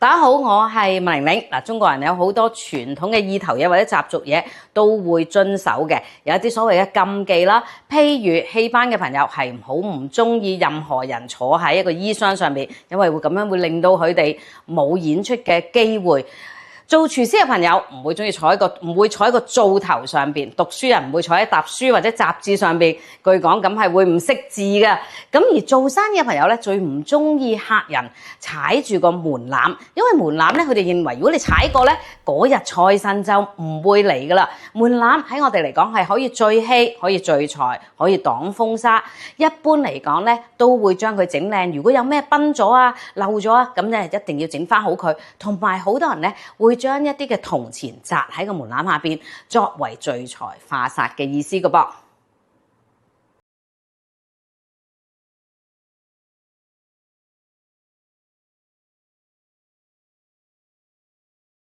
大家好，我係文玲玲。嗱，中國人有好多傳統嘅意頭嘢或者習俗嘢都會遵守嘅，有一啲所謂嘅禁忌啦。譬如戲班嘅朋友係好唔中意任何人坐喺一個衣箱上面，因為會咁樣會令到佢哋冇演出嘅機會。做廚師嘅朋友唔會坐喺個灶頭上邊，讀書人唔會坐喺沓書或者雜誌上邊，據講咁係會唔識字嘅。咁而做生意嘅朋友咧，最唔中意客人踩住個門檻，因為門檻咧，佢哋認為如果你踩過咧，嗰日財神就唔會嚟噶啦。門檻喺我哋嚟講係可以聚氣、可以聚財、可以擋風沙。一般嚟講咧，都會將佢整靚。如果有咩崩咗啊、漏咗啊，咁咧一定要整翻好佢。同埋好多人咧會將一啲嘅銅錢擲喺個門檻下邊，作為聚財化煞嘅意思嘅噃。